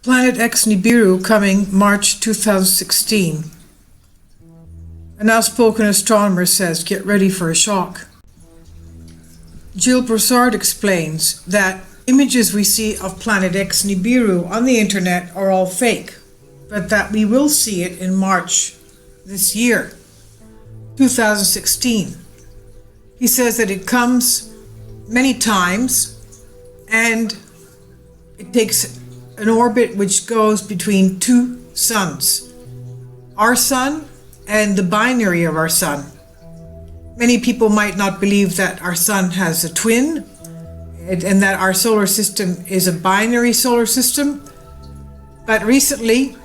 Planet X Nibiru coming March 2016. An outspoken astronomer says, get ready for a shock. Jill Broussard explains that images we see of Planet X Nibiru on the internet are all fake, but that we will see it in March this year, 2016. He says that it comes many times and it takes an orbit which goes between two suns, our sun and the binary of our sun. Many people might not believe that our sun has a twin and that our solar system is a binary solar system, but recently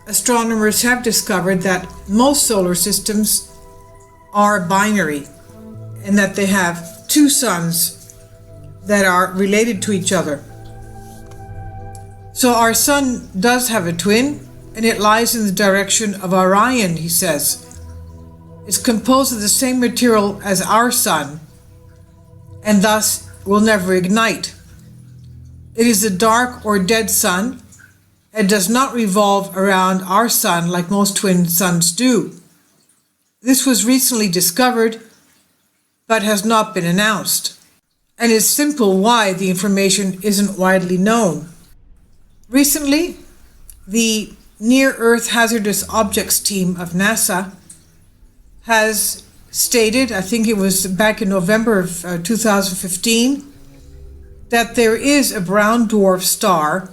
astronomers have discovered that most solar systems are binary and that they have two suns that are related to each other. So our sun does have a twin, and it lies in the direction of Orion, he says. It's composed of the same material as our sun, and thus will never ignite. It is a dark or dead sun, and does not revolve around our sun like most twin suns do. This was recently discovered, but has not been announced, and it's simple why the information isn't widely known. Recently, the Near-Earth Hazardous Objects team of NASA has stated, I think it was back in November of 2015, that there is a brown dwarf star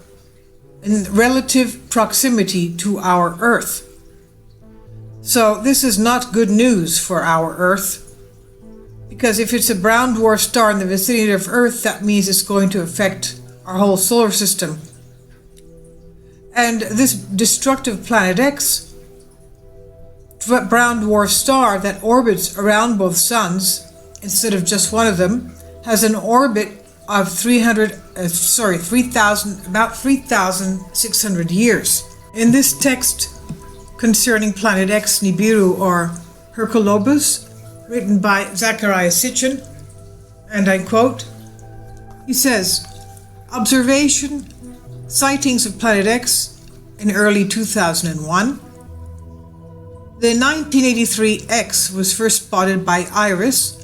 in relative proximity to our Earth. So this is not good news for our Earth, because if it's a brown dwarf star in the vicinity of Earth, that means it's going to affect our whole solar system. And this destructive Planet X, brown dwarf star that orbits around both suns instead of just one of them, has an orbit of 3,600 years. In this text concerning Planet X Nibiru, or Hercolobus, written by Zacharia Sitchin, and I quote, he says, observation, sightings of Planet X in early 2001. The 1983 X was first spotted by IRIS,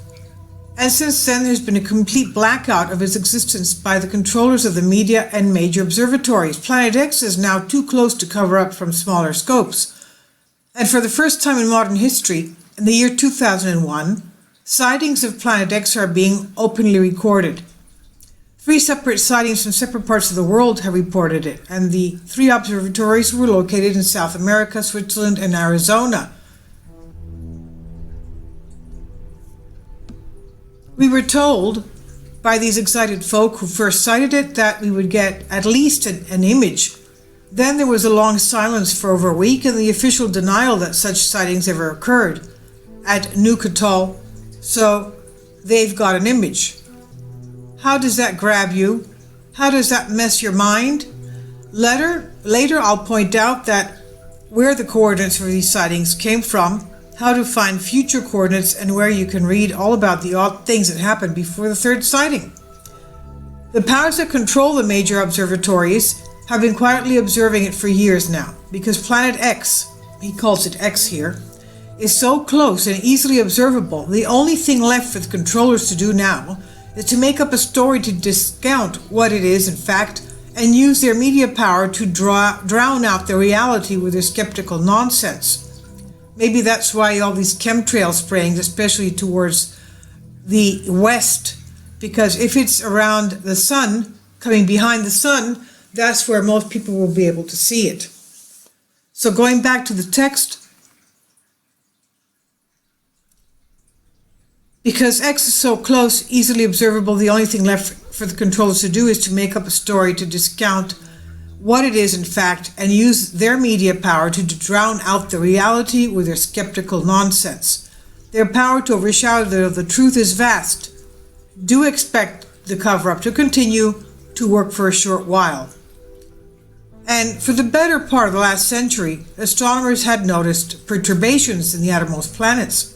and since then there's been a complete blackout of its existence by the controllers of the media and major observatories. Planet X is now too close to cover up from smaller scopes. And for the first time in modern history, in the year 2001, sightings of Planet X are being openly recorded. 3 separate sightings from separate parts of the world have reported it, and the 3 observatories were located in South America, Switzerland, and Arizona. We were told by these excited folk who first sighted it that we would get at least an image. Then there was a long silence for over a week, and the official denial that such sightings ever occurred at Nukatal, so they've got an image. How does that grab you? How does that mess your mind? Later I'll point out that where the coordinates for these sightings came from, how to find future coordinates, and where you can read all about the odd things that happened before the 3rd sighting. The powers that control the major observatories have been quietly observing it for years now, because Planet X, he calls it X here, is so close and easily observable. The only thing left for the controllers to do now is to make up a story to discount what it is in fact, and use their media power to drown out the reality with their skeptical nonsense. Maybe that's why all these chemtrail spraying, especially towards the west, because if it's around the sun, coming behind the sun, that's where most people will be able to see it. So going back to the text, because X is so close, easily observable, the only thing left for the controllers to do is to make up a story to discount what it is in fact, and use their media power to drown out the reality with their skeptical nonsense. Their power to overshadow the truth is vast. Do expect the cover-up to continue to work for a short while. And for the better part of the last century, astronomers had noticed perturbations in the outermost planets.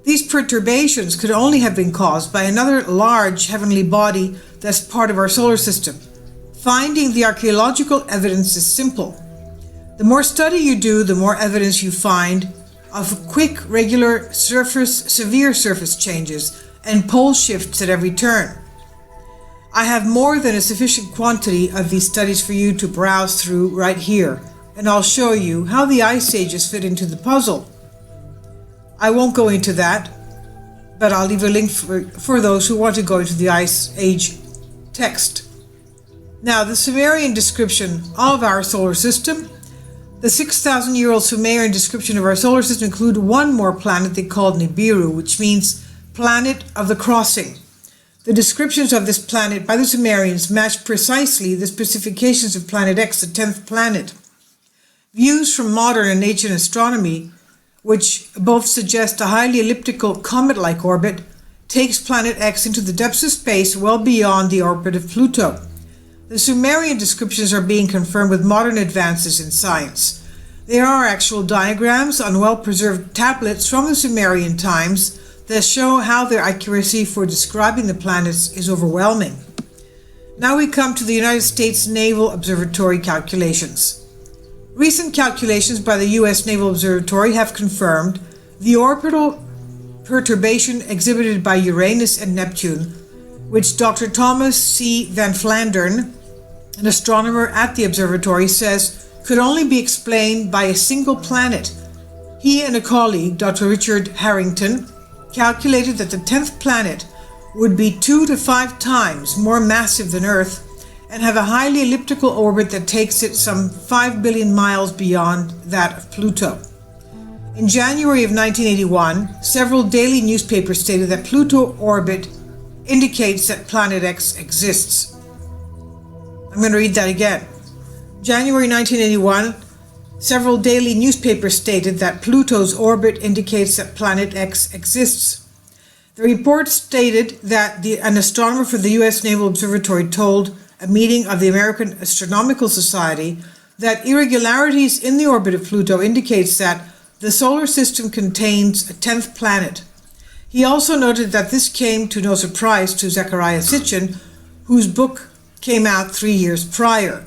These perturbations could only have been caused by another large heavenly body that's part of our solar system, Finding the archaeological evidence is simple. The more study you do, the more evidence you find of quick, regular severe surface changes and pole shifts at every turn. I have more than a sufficient quantity of these studies for you to browse through right here, and I'll show you how the ice ages fit into the puzzle. I won't go into that, but I'll leave a link for those who want to go into the Ice Age text. Now, the Sumerian description of our solar system. The 6,000-year-old Sumerian description of our solar system include one more planet they called Nibiru, which means planet of the crossing. The descriptions of this planet by the Sumerians match precisely the specifications of Planet X, the 10th planet. Views from modern and ancient astronomy, which both suggest a highly elliptical comet-like orbit, takes Planet X into the depths of space well beyond the orbit of Pluto. The Sumerian descriptions are being confirmed with modern advances in science. There are actual diagrams on well-preserved tablets from the Sumerian times that show how their accuracy for describing the planets is overwhelming. Now we come to the United States Naval Observatory calculations. Recent calculations by the U.S. Naval Observatory have confirmed the orbital perturbation exhibited by Uranus and Neptune, which Dr. Thomas C. Van Flandern, an astronomer at the observatory, says could only be explained by a single planet. He and a colleague, Dr. Richard Harrington, calculated that the 10th planet would be 2 to 5 times more massive than Earth and have a highly elliptical orbit that takes it some 5 billion miles beyond that of Pluto. In January of 1981, several daily newspapers stated that Pluto orbit indicates that Planet X exists. I'm going to read that again. January 1981, several daily newspapers stated that Pluto's orbit indicates that Planet X exists. The report stated that an astronomer for the U.S. Naval Observatory told a meeting of the American Astronomical Society that irregularities in the orbit of Pluto indicates that the solar system contains a 10th planet. He also noted that this came to no surprise to Zacharia Sitchin, whose book came out 3 years prior.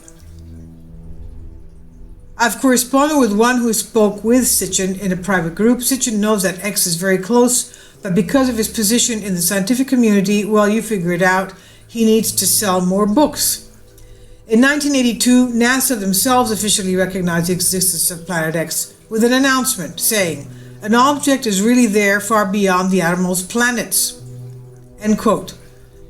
I've corresponded with one who spoke with Sitchin in a private group. Sitchin knows that X is very close, but because of his position in the scientific community, well, you figure it out, he needs to sell more books. In 1982, NASA themselves officially recognized the existence of Planet X with an announcement saying, "An object is really there far beyond the outermost planets." End quote.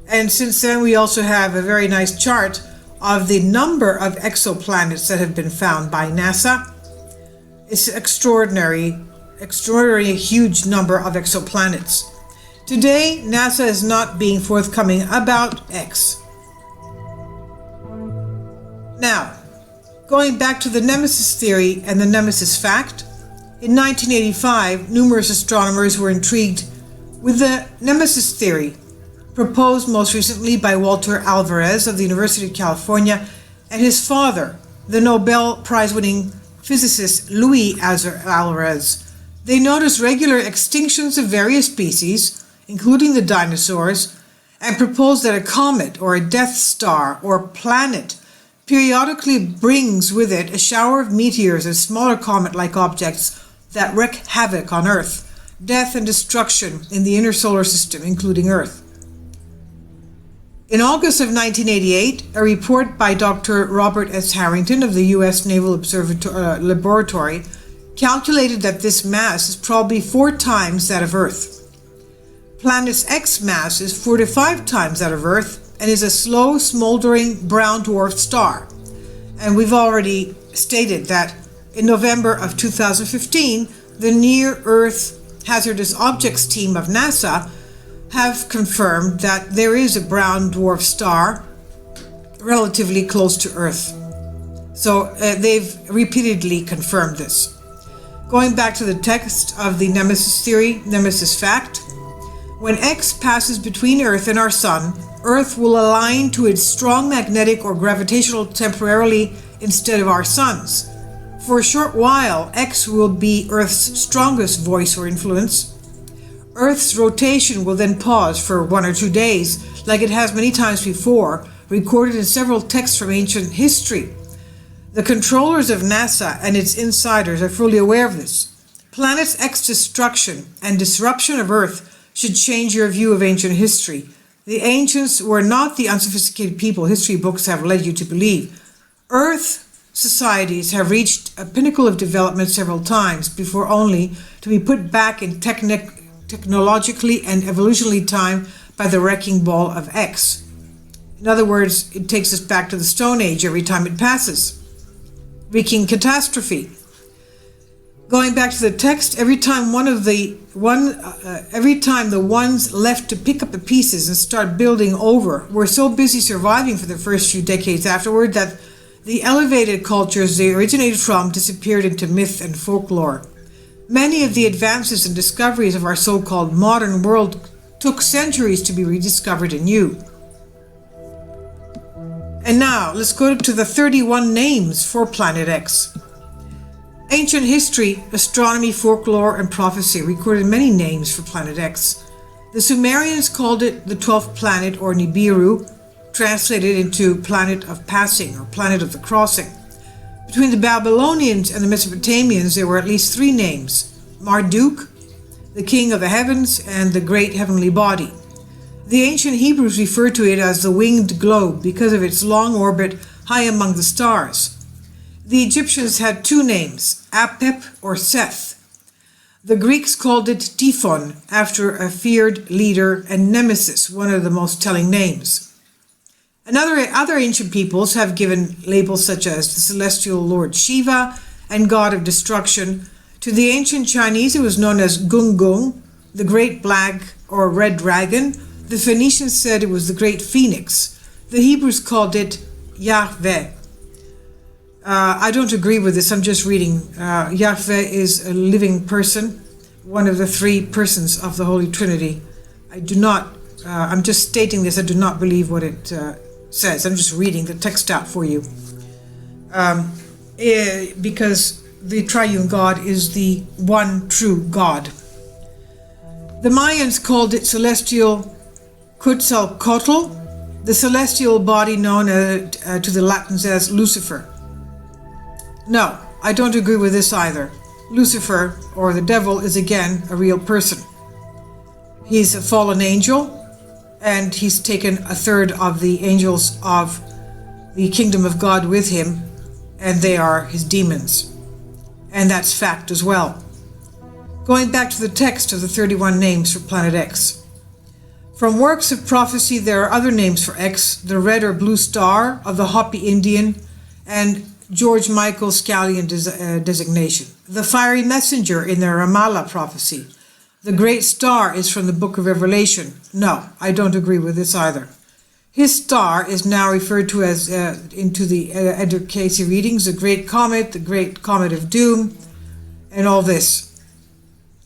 And since then, we also have a very nice chart of the number of exoplanets that have been found by NASA. It's extraordinary huge number of exoplanets. Today, NASA is not being forthcoming about X. Now, going back to the Nemesis theory and the Nemesis fact, in 1985, numerous astronomers were intrigued with the Nemesis theory, proposed most recently by Walter Alvarez of the University of California and his father, the Nobel Prize-winning physicist Luis Alvarez. They noticed regular extinctions of various species, including the dinosaurs, and proposed that a comet or a Death Star or planet periodically brings with it a shower of meteors and smaller comet-like objects that wreak havoc on Earth, death and destruction in the inner solar system, including Earth. In August of 1988, a report by Dr. Robert S. Harrington of the U.S. Naval Laboratory calculated that this mass is probably 4 times that of Earth. Planet X mass is 4 to 5 times that of Earth and is a slow, smoldering brown dwarf star. And we've already stated that in November of 2015, the Near-Earth Hazardous Objects team of NASA have confirmed that there is a brown dwarf star relatively close to Earth. So they've repeatedly confirmed this. Going back to the text of the Nemesis theory, Nemesis fact, when X passes between Earth and our Sun, Earth will align to its strong magnetic or gravitational temporarily instead of our Sun's. For a short while, X will be Earth's strongest voice or influence. Earth's rotation will then pause for 1 or 2 days, like it has many times before, recorded in several texts from ancient history. The controllers of NASA and its insiders are fully aware of this. Planet X destruction and disruption of Earth should change your view of ancient history. The ancients were not the unsophisticated people history books have led you to believe. Earth societies have reached a pinnacle of development several times before only to be put back in technologically and evolutionally time by the wrecking ball of X. In other words, it takes us back to the Stone Age every time it passes, wreaking catastrophe. Going back to the text, every time the ones left to pick up the pieces and start building over were so busy surviving for the first few decades afterward that the elevated cultures they originated from disappeared into myth and folklore. Many of the advances and discoveries of our so-called modern world took centuries to be rediscovered anew. And now, let's go to the 31 names for Planet X. Ancient history, astronomy, folklore, and prophecy recorded many names for Planet X. The Sumerians called it the 12th planet, or Nibiru, translated into planet of passing or planet of the crossing. Between the Babylonians and the Mesopotamians, there were at least 3 names: Marduk, the king of the heavens, and the great heavenly body. The ancient Hebrews referred to it as the winged globe because of its long orbit high among the stars. The Egyptians had 2 names, Apep or Seth. The Greeks called it Typhon, after a feared leader, and Nemesis, one of the most telling names. Other ancient peoples have given labels such as the celestial Lord Shiva and God of destruction. To the ancient Chinese, it was known as Gung Gung, the great black or red dragon. The Phoenicians said it was the great phoenix. The Hebrews called it Yahweh. I don't agree with this. I'm just reading. Yahweh is a living person, one of the 3 persons of the Holy Trinity. I'm just stating this. I do not believe what it says. I'm just reading the text out for you. Because the triune God is the one true God. The Mayans called it celestial Quetzalcoatl, the celestial body known to the Latins as Lucifer. No, I don't agree with this either. Lucifer, or the devil, is again a real person. He's a fallen angel, and he's taken a third of the angels of the kingdom of God with him, and they are his demons. And that's fact as well. Going back to the text of the 31 names for Planet X. From works of prophecy, there are other names for X: the red or blue star of the Hopi Indian, and George Michael Scallion designation. The fiery messenger in the Ramallah prophecy. The great star is from the book of Revelation. No, I don't agree with this either. His star is now referred to as, into the Edgar Cayce readings, the great comet of doom, and all this.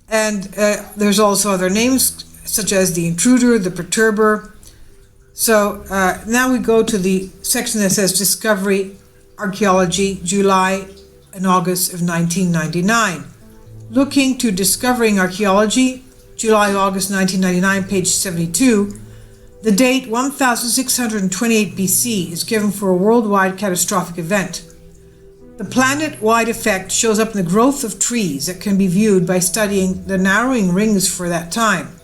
And there's also other names, such as the intruder, the perturber. So now we go to the section that says Discovery, Archaeology, July and August of 1999. Looking to Discovering Archaeology, July-August 1999, page 72, the date 1628 BC is given for a worldwide catastrophic event. The planet-wide effect shows up in the growth of trees that can be viewed by studying the narrowing rings for that time.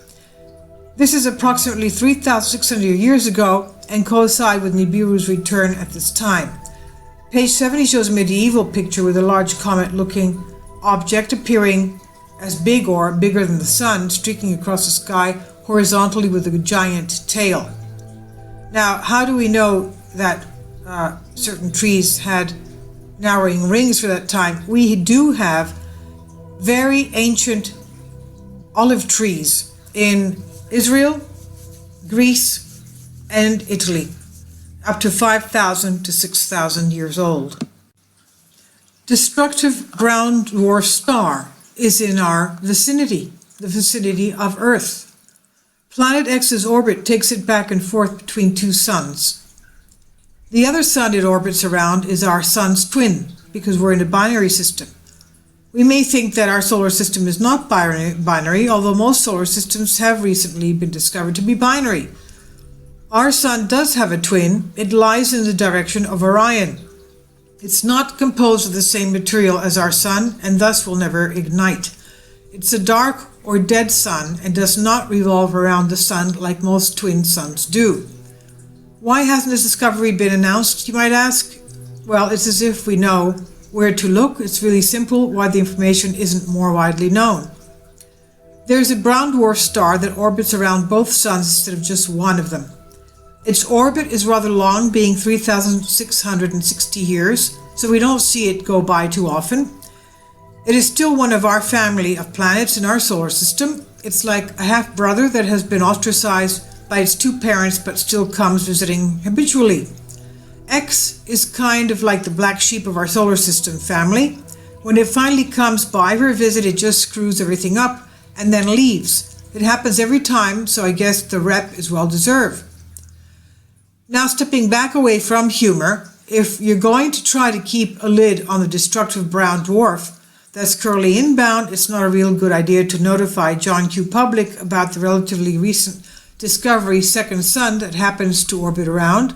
This is approximately 3,600 years ago and coincides with Nibiru's return at this time. Page 70 shows a medieval picture with a large comet-looking object appearing as big or bigger than the sun, streaking across the sky horizontally with a giant tail. Now, how do we know that certain trees had narrowing rings for that time? We do have very ancient olive trees in Israel, Greece, and Italy, up to 5,000 to 6,000 years old. Destructive brown dwarf star is in our vicinity, the vicinity of Earth. Planet X's orbit takes it back and forth between 2 suns. The other sun it orbits around is our sun's twin, because we're in a binary system. We may think that our solar system is not binary, although most solar systems have recently been discovered to be binary. Our Sun does have a twin. It lies in the direction of Orion. It's not composed of the same material as our Sun and thus will never ignite. It's a dark or dead sun and does not revolve around the Sun like most twin suns do. Why hasn't this discovery been announced, you might ask? Well, it's as if we know where to look. It's really simple why the information isn't more widely known. There's a brown dwarf star that orbits around both suns instead of just one of them. Its orbit is rather long, being 3,660 years, so we don't see it go by too often. It is still one of our family of planets in our solar system. It's like a half-brother that has been ostracized by its two parents but still comes visiting habitually. X is kind of like the black sheep of our solar system family. When it finally comes by for a visit, it just screws everything up and then leaves. It happens every time, so I guess the rep is well deserved. Now, stepping back away from humor, if you're going to try to keep a lid on the destructive brown dwarf that's currently inbound, it's not a real good idea to notify John Q. Public about the relatively recent Discovery second sun that happens to orbit around.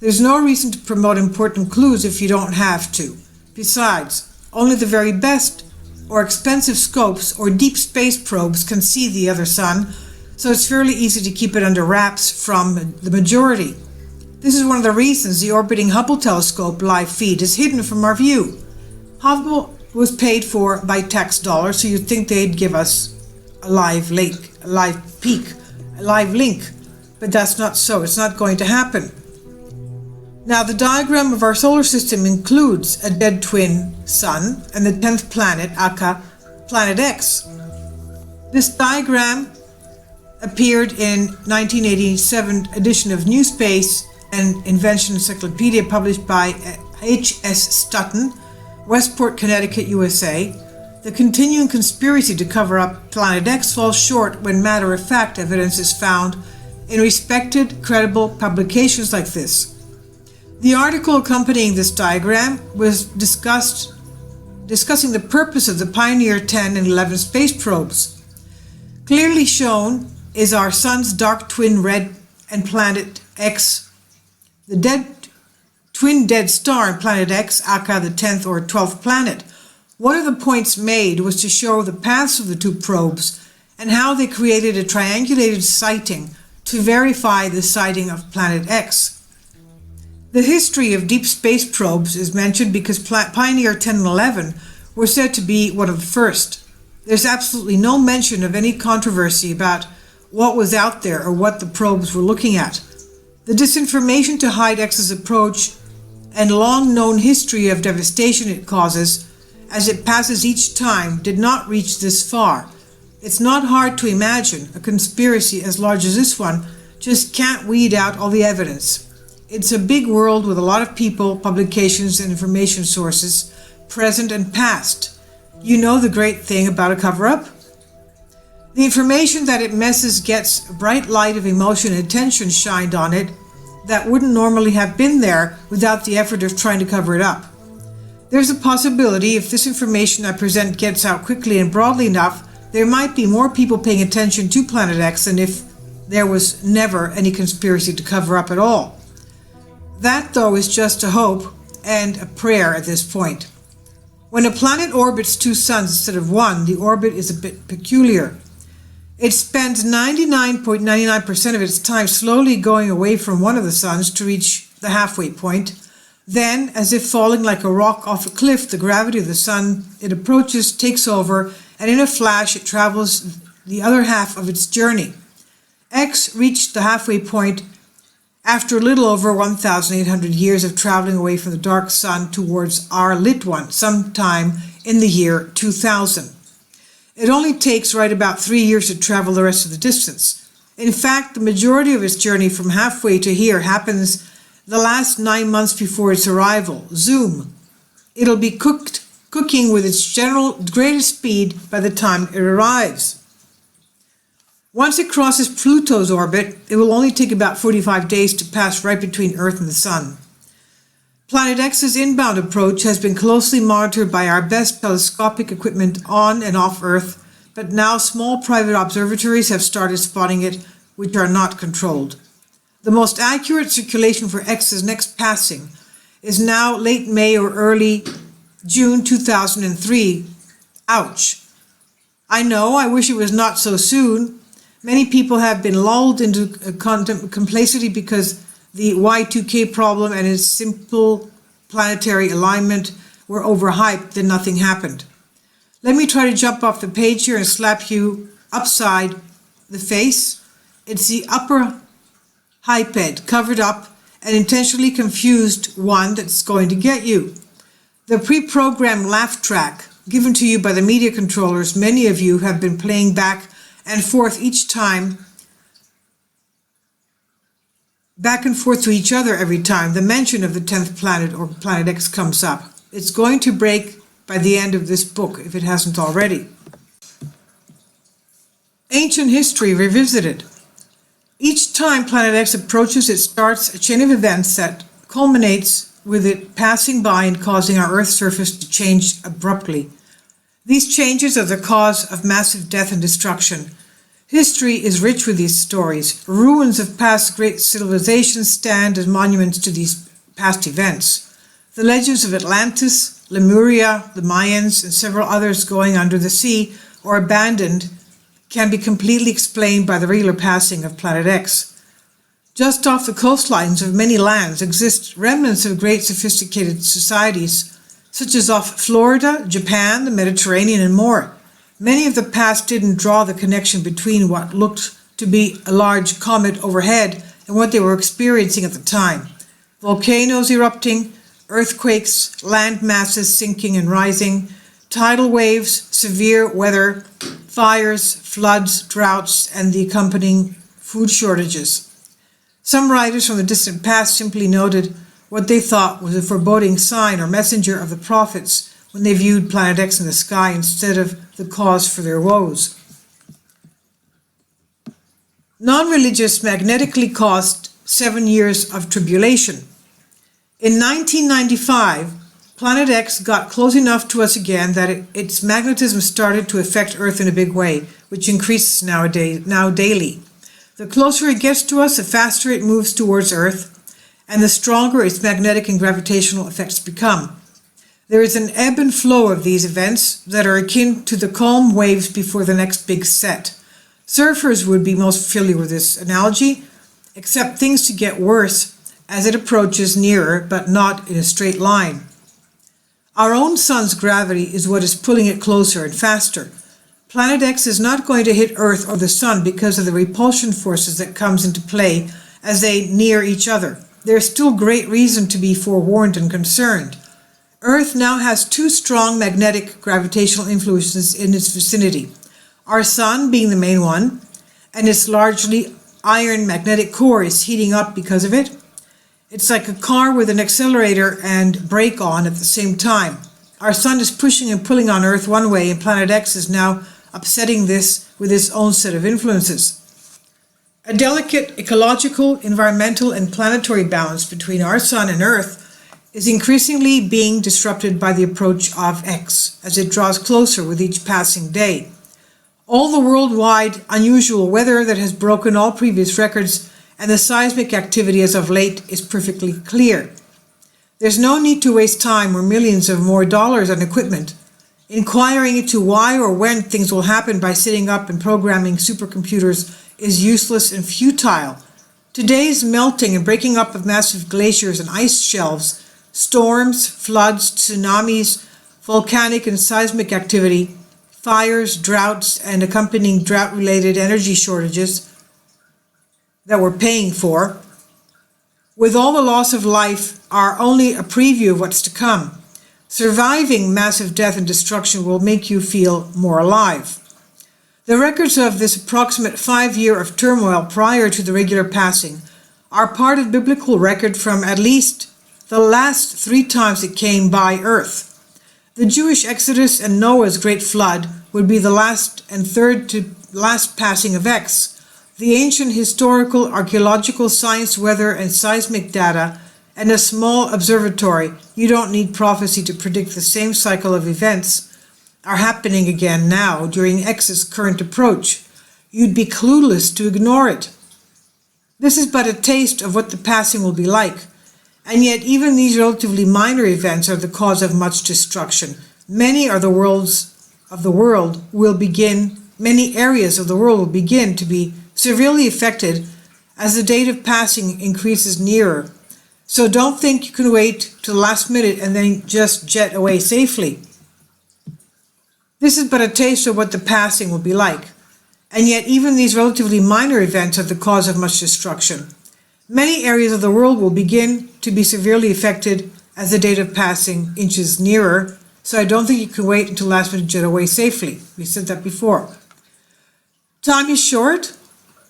There's no reason to promote important clues if you don't have to. Besides, only the very best or expensive scopes or deep space probes can see the other sun, so it's fairly easy to keep it under wraps from the majority. This is one of the reasons the orbiting Hubble telescope live feed is hidden from our view. Hubble was paid for by tax dollars, so you'd think they'd give us a live link, but that's not so. It's not going to happen. Now, the diagram of our solar system includes a dead twin sun and the 10th planet, aka Planet X. This diagram appeared in 1987 edition of New Space and Invention Encyclopedia published by H.S. Stutton, Westport, Connecticut, USA. The continuing conspiracy to cover up Planet X falls short when matter-of-fact evidence is found in respected, credible publications like this. The article accompanying this diagram was discussing the purpose of the Pioneer 10 and 11 space probes. Clearly shown is our Sun's dark twin red and Planet X, the twin dead star in Planet X, aka the 10th or 12th planet. One of the points made was to show the paths of the two probes and how they created a triangulated sighting to verify the sighting of Planet X. The history of deep space probes is mentioned because Pioneer 10 and 11 were said to be one of the first. There's absolutely no mention of any controversy about what was out there or what the probes were looking at. The disinformation to hide X's approach and long-known history of devastation it causes as it passes each time did not reach this far. It's not hard to imagine a conspiracy as large as this one just can't weed out all the evidence. It's a big world with a lot of people, publications, and information sources, present and past. You know the great thing about a cover-up? The information that it messes gets a bright light of emotion and attention shined on it that wouldn't normally have been there without the effort of trying to cover it up. There's a possibility if this information I present gets out quickly and broadly enough, there might be more people paying attention to Planet X than if there was never any conspiracy to cover up at all. That, though, is just a hope and a prayer at this point. When a planet orbits two suns instead of one, the orbit is a bit peculiar. It spends 99.99% of its time slowly going away from one of the suns to reach the halfway point. Then, as if falling like a rock off a cliff, the gravity of the sun it approaches takes over, and in a flash it travels the other half of its journey. X reached the halfway point after a little over 1,800 years of traveling away from the dark sun towards our lit one, sometime in the year 2000. It only takes right about 3 years to travel the rest of the distance. In fact, the majority of its journey from halfway to here happens the last 9 months before its arrival. Zoom. It'll be cooking with its general greatest speed by the time it arrives. Once it crosses Pluto's orbit, it will only take about 45 days to pass right between Earth and the Sun. Planet X's inbound approach has been closely monitored by our best telescopic equipment on and off Earth, but now small private observatories have started spotting it, which are not controlled. The most accurate circulation for X's next passing is now late May or early June 2003. Ouch. I know, I wish it was not so soon. Many people have been lulled into complacency because the Y2K problem and its simple planetary alignment were overhyped and nothing happened. Let me try to jump off the page here and slap you upside the face. It's the upper hyped, covered up, and intentionally confused one that's going to get you. The pre-programmed laugh track given to you by the media controllers, many of you have been playing back and forth each time, back and forth to each other every time the mention of the 10th planet or Planet X comes up. It's going to break by the end of this book, if it hasn't already. Ancient history revisited. Each time Planet X approaches, it starts a chain of events that culminates with it passing by and causing our Earth's surface to change abruptly. These changes are the cause of massive death and destruction. History is rich with these stories. Ruins of past great civilizations stand as monuments to these past events. The legends of Atlantis, Lemuria, the Mayans, and several others going under the sea or abandoned can be completely explained by the regular passing of Planet X. Just off the coastlines of many lands exist remnants of great sophisticated societies, such as off Florida, Japan, the Mediterranean, and more. Many of the past didn't draw the connection between what looked to be a large comet overhead and what they were experiencing at the time. Volcanoes erupting, earthquakes, land masses sinking and rising, tidal waves, severe weather, fires, floods, droughts, and the accompanying food shortages. Some writers from the distant past simply noted what they thought was a foreboding sign or messenger of the prophets when they viewed Planet X in the sky instead of the cause for their woes. Non-religious magnetically caused 7 years of tribulation. In 1995, Planet X got close enough to us again that its magnetism started to affect Earth in a big way, which increases now daily. The closer it gets to us, the faster it moves towards Earth, and the stronger its magnetic and gravitational effects become. There is an ebb and flow of these events that are akin to the calm waves before the next big set. Surfers would be most familiar with this analogy, except things to get worse as it approaches nearer, but not in a straight line. Our own sun's gravity is what is pulling it closer and faster. Planet X is not going to hit Earth or the sun because of the repulsion forces that comes into play as they near each other. There is still great reason to be forewarned and concerned. Earth now has 2 strong magnetic gravitational influences in its vicinity. Our sun being the main one, and its largely iron magnetic core is heating up because of it. It's like a car with an accelerator and brake on at the same time. Our sun is pushing and pulling on Earth one way, and Planet X is now upsetting this with its own set of influences. A delicate ecological, environmental, and planetary balance between our sun and Earth is increasingly being disrupted by the approach of X as it draws closer with each passing day. All the worldwide unusual weather that has broken all previous records and the seismic activity as of late is perfectly clear. There's no need to waste time or millions of more dollars on equipment. Inquiring into why or when things will happen by sitting up and programming supercomputers is useless and futile. Today's melting and breaking up of massive glaciers and ice shelves, storms, floods, tsunamis, volcanic and seismic activity, fires, droughts, and accompanying drought-related energy shortages that we're paying for, with all the loss of life, are only a preview of what's to come. Surviving massive death and destruction will make you feel more alive. The records of this approximate 5-year of turmoil prior to the regular passing are part of biblical record from at least the last 3 times it came by Earth. The Jewish Exodus and Noah's great flood would be the last and third to last passing of X. The ancient historical, archaeological, science, weather, and seismic data, and a small observatory, you don't need prophecy to predict the same cycle of events, are happening again now during X's current approach. You'd be clueless to ignore it. This is but a taste of what the passing will be like. And yet even these relatively minor events are the cause of much destruction. Many areas of the world will begin to be severely affected as the date of passing increases nearer. So don't think you can wait to the last minute and then just jet away safely. This is but a taste of what the passing will be like. And yet even these relatively minor events are the cause of much destruction. Many areas of the world will begin to be severely affected as the date of passing inches nearer, so I don't think you can wait until last minute to jet away safely. We said that before. Time is short.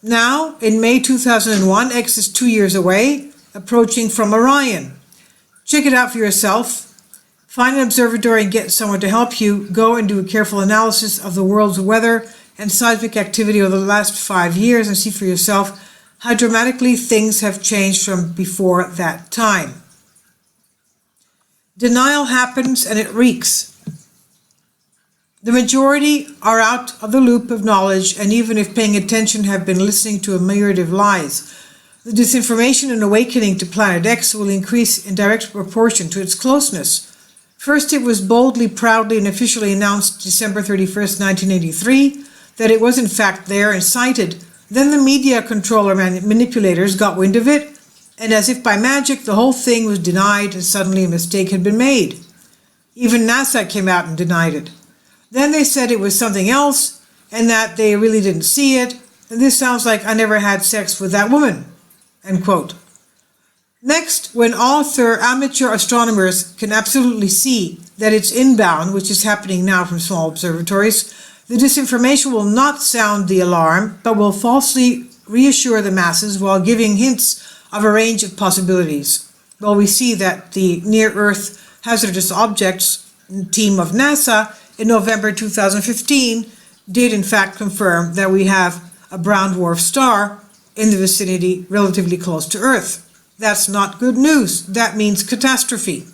Now, in May 2001, X is 2 years away, approaching from Orion. Check it out for yourself. Find an observatory and get someone to help you. Go and do a careful analysis of the world's weather and seismic activity over the last 5 years and see for yourself how dramatically things have changed from before that time. Denial happens and it reeks. The majority are out of the loop of knowledge, and even if paying attention, have been listening to a myriad of lies. The disinformation and awakening to Planet X will increase in direct proportion to its closeness. First, it was boldly, proudly, and officially announced December 31st, 1983, that it was in fact there and sighted. Then the media controller manipulators got wind of it, and as if by magic, the whole thing was denied and suddenly a mistake had been made. Even NASA came out and denied it. Then they said it was something else and that they really didn't see it, and this sounds like I never had sex with that woman, end quote. Next, when amateur astronomers can absolutely see that it's inbound, which is happening now from small observatories, the disinformation will not sound the alarm, but will falsely reassure the masses while giving hints of a range of possibilities. Well, we see that the Near-Earth Hazardous Objects team of NASA in November 2015 did in fact confirm that we have a brown dwarf star in the vicinity relatively close to Earth. That's not good news. That means catastrophe.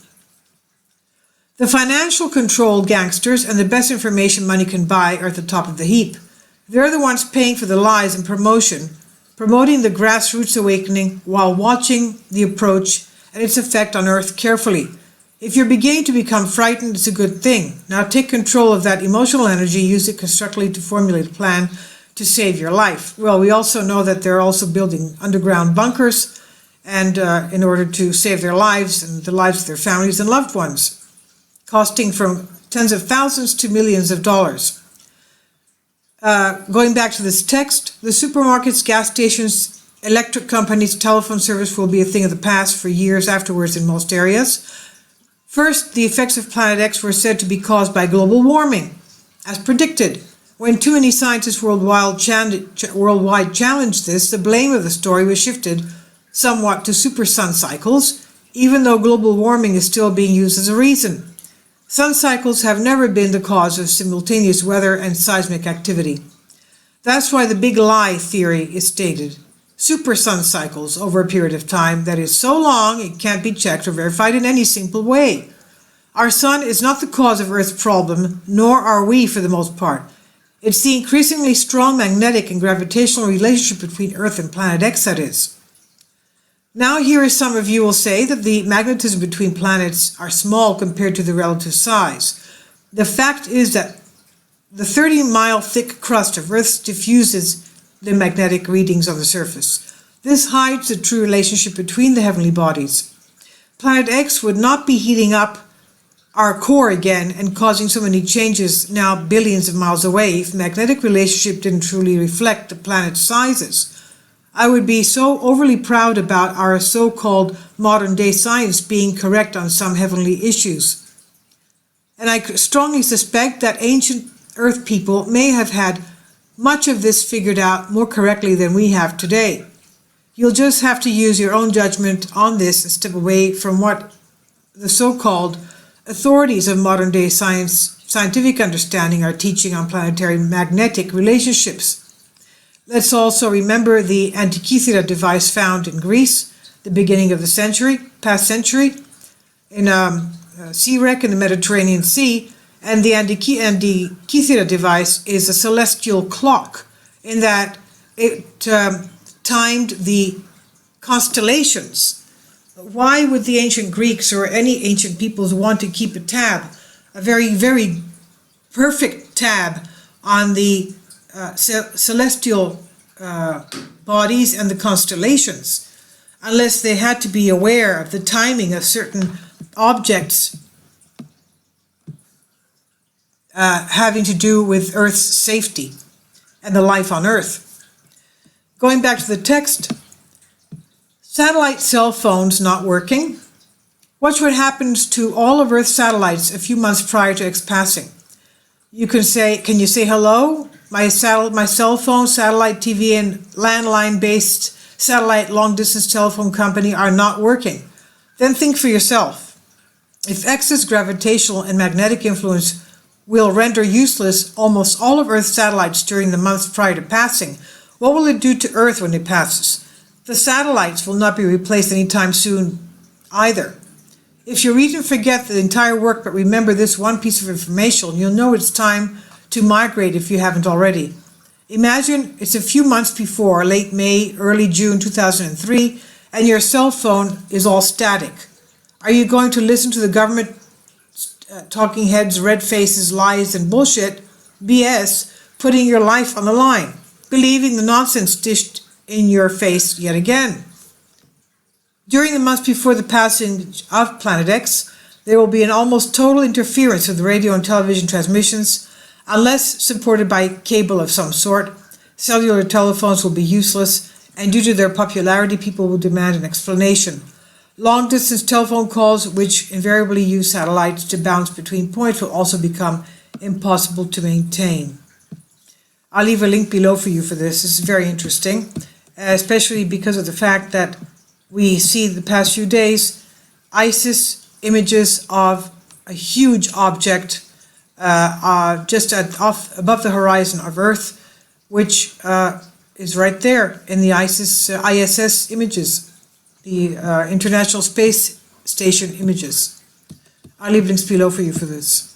The financial controlled gangsters and the best information money can buy are at the top of the heap. They're the ones paying for the lies and promoting the grassroots awakening while watching the approach and its effect on Earth carefully. If you're beginning to become frightened, it's a good thing. Now take control of that emotional energy, use it constructively to formulate a plan to save your life. Well, we also know that they're also building underground bunkers and in order to save their lives and the lives of their families and loved ones, costing from tens of thousands to millions of dollars. Going back to this text, the supermarkets, gas stations, electric companies, telephone service will be a thing of the past for years afterwards in most areas. First, the effects of Planet X were said to be caused by global warming, as predicted. When too many scientists worldwide challenged this, the blame of the story was shifted somewhat to super sun cycles, even though global warming is still being used as a reason. Sun cycles have never been the cause of simultaneous weather and seismic activity. That's why the big lie theory is stated. Super sun cycles over a period of time that is so long it can't be checked or verified in any simple way. Our sun is not the cause of Earth's problem, nor are we for the most part. It's the increasingly strong magnetic and gravitational relationship between Earth and Planet X that is. Now here is some of you will say that the magnetism between planets are small compared to the relative size. The fact is that the 30-mile thick crust of Earth diffuses the magnetic readings on the surface. This hides the true relationship between the heavenly bodies. Planet X would not be heating up our core again and causing so many changes now billions of miles away if magnetic relationship didn't truly reflect the planet's sizes. I would be so overly proud about our so-called modern-day science being correct on some heavenly issues. And I strongly suspect that ancient Earth people may have had much of this figured out more correctly than we have today. You'll just have to use your own judgment on this and step away from what the so-called authorities of modern-day scientific understanding are teaching on planetary magnetic relationships. Let's also remember the Antikythera device found in Greece, the beginning of the past century, in a sea wreck in the Mediterranean Sea, and the Antikythera device is a celestial clock in that it timed the constellations. Why would the ancient Greeks or any ancient peoples want to keep a tab, a very, very perfect tab on the celestial bodies and the constellations, unless they had to be aware of the timing of certain objects having to do with Earth's safety and the life on Earth? Going back to the text, satellite cell phones not working. Watch what happens to all of Earth's satellites a few months prior to its passing. You can you say hello? My cell phone, satellite TV, and landline-based satellite long-distance telephone company are not working. Then think for yourself. If excess gravitational and magnetic influence will render useless almost all of Earth's satellites during the months prior to passing, what will it do to Earth when it passes? The satellites will not be replaced anytime soon either. If you read and forget the entire work but remember this one piece of information, you'll know it's time to migrate if you haven't already. Imagine it's a few months before, late May, early June 2003, and your cell phone is all static. Are you going to listen to the government talking heads, red faces, lies, and bullshit, BS, putting your life on the line, believing the nonsense dished in your face yet again? During the months before the passing of Planet X, there will be an almost total interference with radio and television transmissions. Unless supported by cable of some sort, cellular telephones will be useless, and due to their popularity, people will demand an explanation. Long-distance telephone calls, which invariably use satellites to bounce between points, will also become impossible to maintain. I'll leave a link below for you for this. This is very interesting, especially because of the fact that we see the past few days ISIS images of a huge object just above the horizon of Earth, which is right there in the ISS images, the International Space Station images. I'll leave links below for you for this.